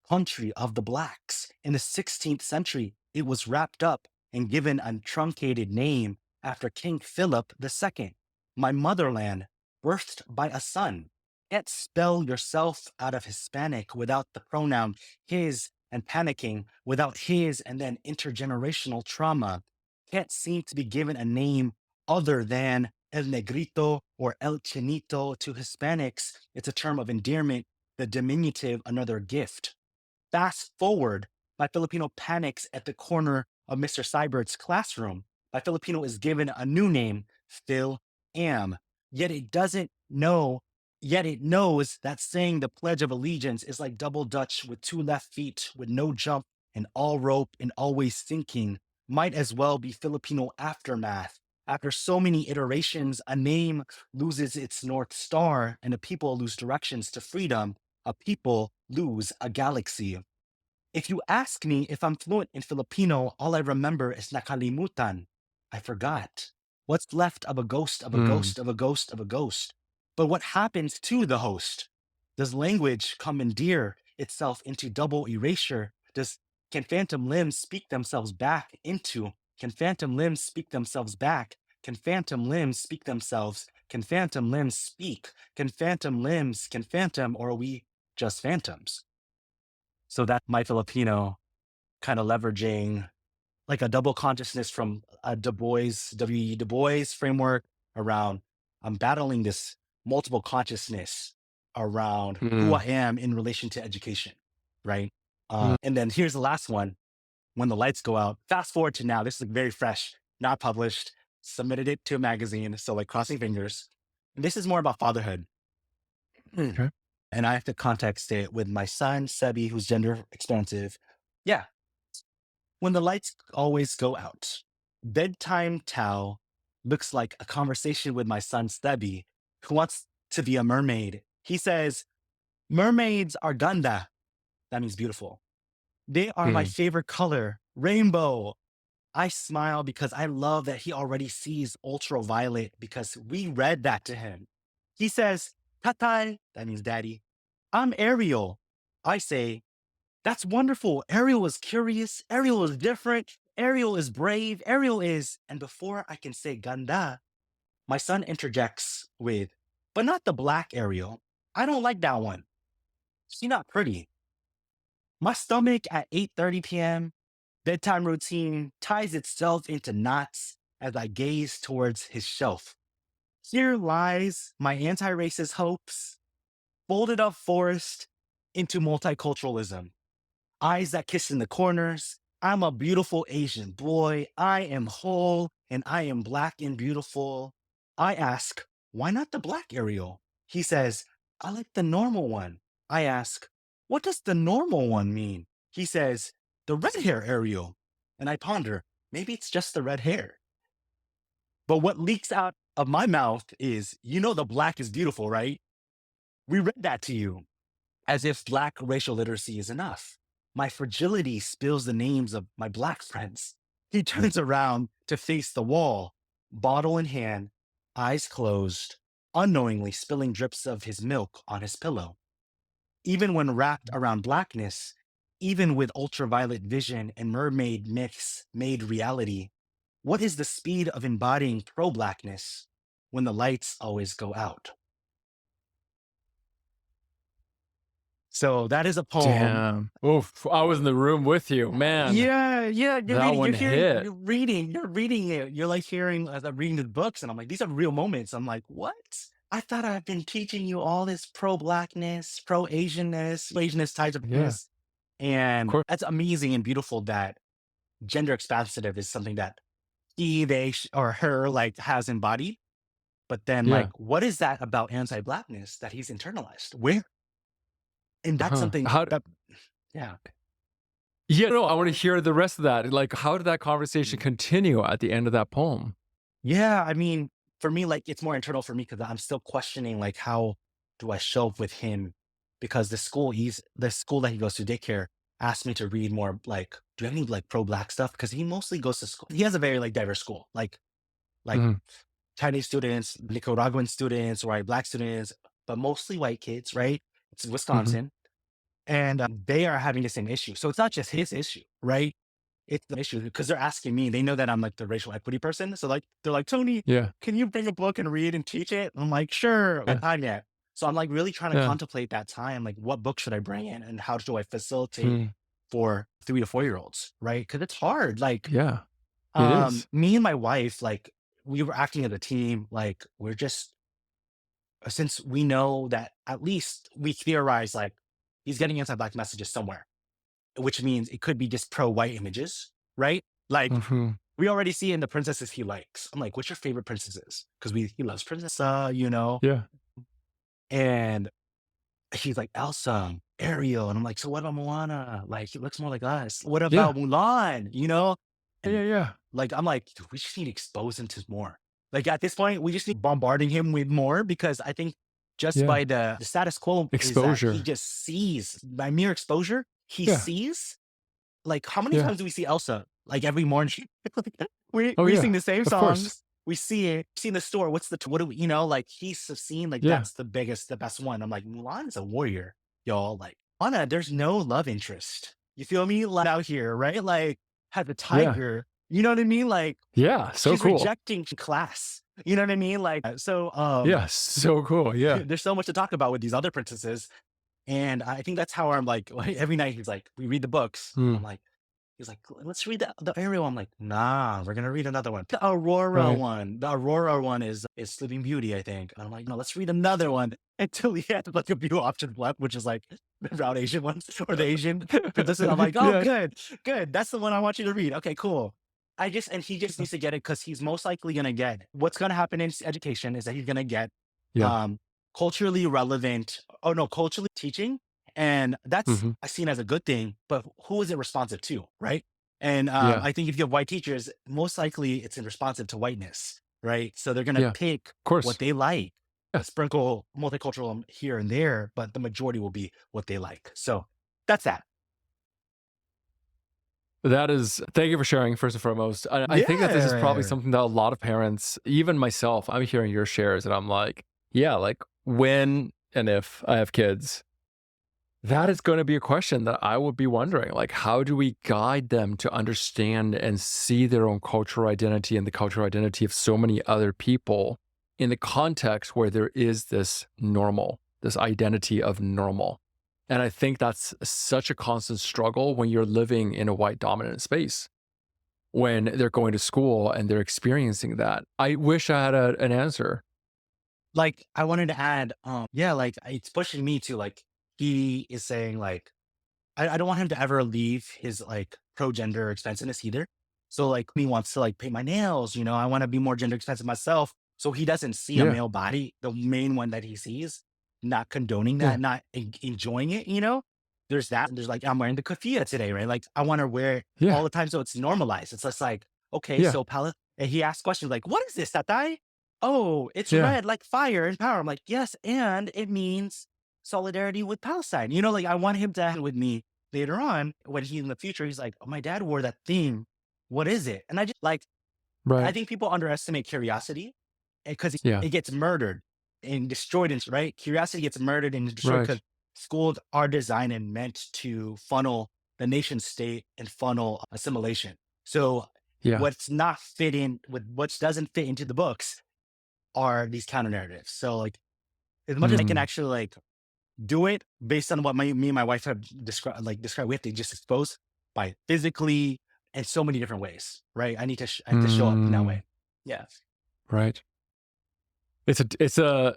country of the blacks. In the 16th century, it was wrapped up and given a truncated name after King Philip II, my motherland, birthed by a son. Can't spell yourself out of Hispanic without the pronoun his and panicking without his and then intergenerational trauma. Can't seem to be given a name other than El Negrito or El Chinito to Hispanics. It's a term of endearment, the diminutive, another gift. Fast forward, my Filipino panics at the corner of Mr. Seibert's classroom. My Filipino is given a new name, Phil Am. Yet it doesn't know, yet it knows that saying the Pledge of Allegiance is like double Dutch with two left feet, with no jump and all rope and always thinking. Might as well be Filipino aftermath. After so many iterations, a name loses its North Star and a people lose directions to freedom. A people lose a galaxy. If you ask me if I'm fluent in Filipino, all I remember is nakalimutan. I forgot. What's left of a ghost of a Mm. ghost of a ghost of a ghost? But what happens to the host? Does language commandeer itself into double erasure? Can phantom limbs speak themselves back into? Can phantom limbs speak themselves back? Can phantom limbs speak themselves? Can phantom limbs speak? Can phantom, or are we just phantoms? So that's my Filipino kind of leveraging like a double consciousness from a Du Bois, W.E. Du Bois framework around I'm battling this multiple consciousness around who Mm. I am in relation to education, right? Mm. And then here's the last one. When the lights go out, fast forward to now, this is like very fresh, not published, submitted it to a magazine. So like crossing fingers. This is more about fatherhood. Okay. And I have to context it with my son, Sebi, who's gender expansive. Yeah, when the lights always go out, bedtime towel looks like a conversation with my son, Sebi, who wants to be a mermaid. He says, mermaids are ganda. That means beautiful. They are my Mm. favorite color, rainbow. I smile because I love that he already sees ultraviolet because we read that to him. He says, Tatay, that means daddy. I'm Ariel. I say, that's wonderful. Ariel is curious. Ariel is different. Ariel is brave. Ariel is. And before I can say ganda, my son interjects with, but not the black Ariel. I don't like that one. She's not pretty. My stomach at 8:30 p.m. bedtime routine ties itself into knots as I gaze towards his shelf. Here lies my anti-racist hopes, folded up forest into multiculturalism. Eyes that kiss in the corners. I'm a beautiful Asian boy. I am whole and I am black and beautiful. I ask, why not the black Ariel? He says, I like the normal one. I ask, what does the normal one mean? He says, the red hair Ariel. And I ponder, maybe it's just the red hair. But what leaks out of my mouth is, the black is beautiful, right? We read that to you as if Black racial literacy is enough. My fragility spills the names of my Black friends. He turns around to face the wall, bottle in hand, eyes closed, unknowingly spilling drips of his milk on his pillow. Even when wrapped around Blackness, even with ultraviolet vision and mermaid myths made reality, what is the speed of embodying pro Blackness when the lights always go out? So that is a poem. Damn. Oof. I was in the room with you, man. Yeah, yeah, you're That reading, one you're hearing, hit. you're reading it. You're like hearing as I'm reading the books, and I'm like, these are real moments. I'm like, what? I thought I've been teaching you all this pro-blackness, pro-Asianness, Asianness types of Yeah. Of things. And course. that's amazing and beautiful that gender expansive is something that he, they, or her like has embodied. But then like, Yeah. what is that about anti-blackness that he's internalized? Where? And that's Huh. something How? that, yeah. Yeah, no, I want to hear the rest of that. Like, how did that conversation continue at the end of that poem? Yeah, I mean, for me, like, it's more internal for me because I'm still questioning, like, how do I show up with him? Because the school that he goes to, daycare, asked me to read more, like, do you have any like pro black stuff? Because he mostly goes to school. He has a very like diverse school, like Mhm, Chinese students, Nicaraguan students, right, black students, but mostly white kids, right? It's mhm, Wisconsin, and they are having the same issue. So it's not just his issue, right? It's an issue because they're asking me. They know that I'm like the racial equity person. So like they're like, Tony, yeah, can you bring a book and read and teach it? I'm like, sure, got yeah, time yet. So I'm like really trying to yeah, contemplate that time. Like, what book should I bring in and how do I facilitate mm, for 3 to 4 year olds? Right. Cause it's hard. Like, yeah, it is. me and my wife, like we were acting as a team. Like we're just, since we know that at least we theorize like he's getting anti-black messages somewhere, which means it could be just pro-white images, right? Like Mhm, we already see in the princesses he likes. I'm like, what's your favorite princesses? Because he loves Princess, yeah, and he's like Elsa, Ariel, and I'm like, so what about Moana? Like, he looks more like us. What yeah, about Mulan? yeah, And yeah, like, I'm like, "Dude, we just need to expose him to more. Like at this point, we just need bombarding him with more because I think just yeah. by the status quo is that he Exposure. just sees by mere exposure, he Yeah, sees like, how many yeah. times do we see Elsa? Like, every morning, like, Oh, we sing yeah, the same of course. songs. We see it. See in the store. What's the what do we like, he's seen, like, Yeah, that's the best one. I'm like, "Mulan is a warrior, y'all." Like, Anna, there's no love interest. You feel me? Like, out here, right? Like, has a yeah, tiger. You know what I mean? Like, yeah, so she's cool. rejecting class. You know what I mean? Like, Yeah, so cool, yeah. there's so much to talk about with these other princesses, and I think that's how I'm like, every night he's like, we read the books, and I'm Mm, like, he's like, "Let's read the Ariel." I'm like, "Nah, we're gonna read another one." The Aurora right. one. The Aurora one is Sleeping Beauty, I think. And I'm like, "No, let's read another one." Until he had like a few options left, which is like the brown Asian ones or the Asian princesses. I'm like, "Oh, Yeah, good, good. That's the one I want you to read." Okay, cool. And he just needs to get it because he's most likely gonna get what's gonna happen in education is that he's gonna get yeah, um culturally relevant, oh no, culturally teaching. And that's mhm, seen as a good thing, but who is it responsive to, right? And yeah, I think if you have white teachers, most likely it's in responsive to whiteness, right? So they're gonna yeah, of pick what course. they like, Yeah, sprinkle multicultural here and there, but the majority will be what they like. So that's that. that is thank you for sharing, first and foremost. I think that this is probably Yeah. something that a lot of parents, even myself, I'm hearing your shares, and I'm like, yeah, like, when and if I have kids, that is gonna be a question that I would be wondering, like, how do we guide them to understand and see their own cultural identity and the cultural identity of so many other people in the context where there is this normal, this identity of normal? And I think that's such a constant struggle when you're living in a white dominant space, when they're going to school and they're experiencing that. I wish I had an answer. Like I wanted to add, yeah, like it's pushing me to like he is saying like I don't want him to ever leave his like pro gender expensiveness either. So like he wants to like paint my nails, I want to be more gender expensive myself. So he doesn't see a Yeah, male body, the main one that he sees, not condoning yeah, that, not enjoying it. There's that. There's like I'm wearing the keffiyeh today, right? Like I want to wear it yeah, all the time, so it's normalized. It's just like okay, yeah, so and he asked questions like, "What is this, Tatai?" Oh, it's yeah, red like fire and power. I'm like, yes, and it means solidarity with Palestine. Like I want him to have it with me later on when in the future, he's like, oh, my dad wore that theme. What is it? And I just like, I right, think people underestimate curiosity because yeah, it gets murdered and destroyed, right? Curiosity gets murdered and destroyed because right, schools are designed and meant to funnel the nation state and funnel assimilation. So yeah, what's not fit in with what doesn't fit into the books are these counter narratives. So like as much as I can mm, actually like do it based on what me and my wife have described, we have to just expose by physically and so many different ways, right? I have to show up in that mm, way. Yeah. right. It's a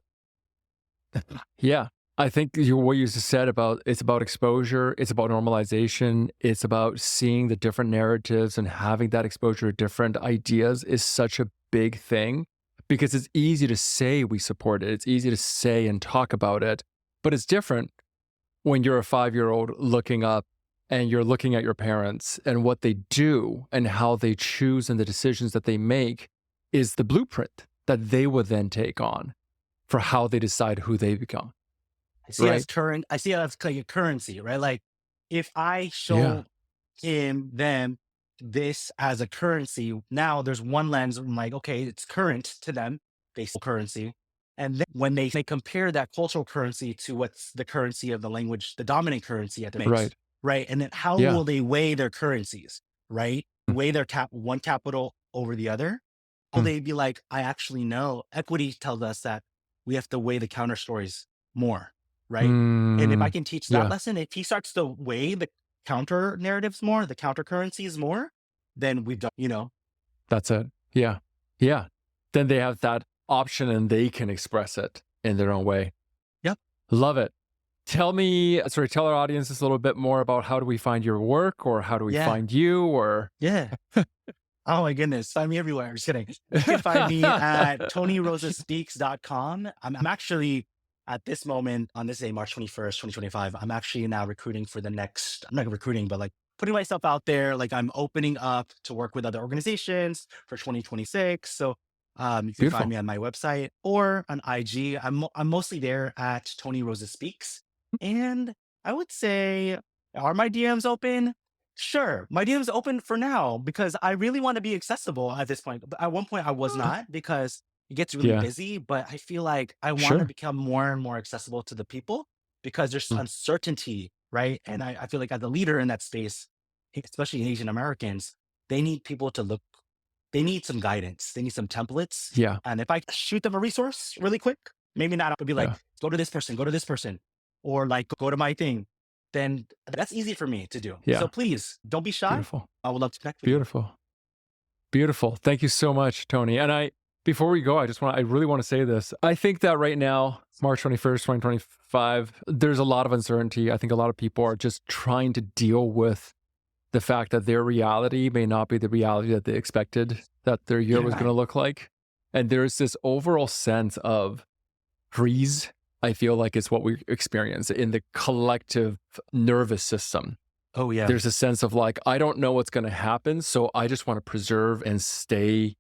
yeah. I think what you just said about it's about exposure, it's about normalization, it's about seeing the different narratives and having that exposure to different ideas is such a big thing because it's easy to say we support it. It's easy to say and talk about it, but it's different when you're a 5-year-old looking up and you're looking at your parents and what they do and how they choose and the decisions that they make is the blueprint that they would then take on for how they decide who they become, right? I see it as like a currency, right? Like if I Yeah, show them this as a currency, now there's one lens. I'm like, okay, it's current to them, basic currency. And then when they compare that cultural currency to what's the currency of the language, the dominant currency at the makes, right. right? And then how Yeah. will they weigh their currencies, right? Weigh their one capital over the other? Will Mm. they be like, I actually know equity tells us that we have to weigh the counter stories more, right? And if I Mm, can teach that yeah, lesson, if he starts to weigh the counter narratives more, the counter currencies more, then we've done. that's it. Yeah. Yeah. Then they have that option and they can express it in their own way. Yep. Love it. Tell our audiences a little bit more about how do we find your work or how do we Yeah. find you or Yeah. Oh my goodness. Find me everywhere. I'm just kidding. You can find me at tonyrosaspeaks.com. I'm actually at this moment on this day, March 21st, 2025, I'm actually now recruiting for the next, I'm not recruiting, but like putting myself out there. Like I'm opening up to work with other organizations for 2026. So you can find Beautiful. me on my website or on IG. I'm mostly there at Tony Rosa Speaks. And I would say, are my DMs open? Sure. My DM's open for now because I really want to be accessible at this point. But at one point I was not because it gets really Yeah, busy, but I feel like I want to sure. become more and more accessible to the people because there's Mm, uncertainty, right? And I feel like as a leader in that space, especially Asian Americans, they need people to look, they need some guidance. They need some templates. yeah, And if I shoot them a resource really quick, maybe not, I could be like, yeah, go to this person, or like go to my thing, then that's easy for me to do. So yeah. please don't be shy. Beautiful. I would love to connect with you. Beautiful. Beautiful. Thank you so much, Tony. And before we go, I really want to say this. I think that right now, March 21st, 2025, there's a lot of uncertainty. I think a lot of people are just trying to deal with the fact that their reality may not be the reality that they expected that their year was going Yeah. to look like. And there's this overall sense of freeze. I feel like it's what we experience in the collective nervous system. Oh yeah. There's a sense of like, I don't know what's going to happen. So I just want to preserve and stay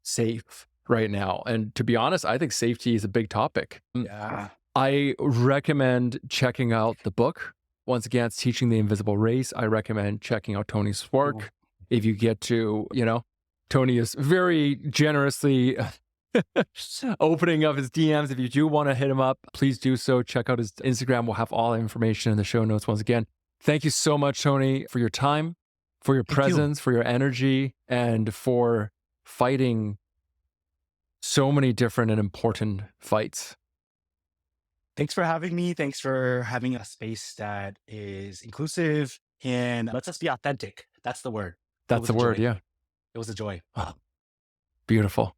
safe right now. And to be honest, I think safety is a big topic. Yeah. I recommend checking out the book. Once again, it's Teaching the Invisible Race. I recommend checking out Tony's Cool. work. If you get to, Tony is very generously opening up his DMs. If you do want to hit him up, please do so. Check out his Instagram. We'll have all the information in the show notes once again. Thank you so much, Tony, for your time, for your Thank you. presence, for your energy, and for fighting so many different and important fights. Thanks for having me. Thanks for having a space that is inclusive and let's just be authentic. That's the word. It That's was the a word. joy. Yeah. It was a joy. Oh, beautiful.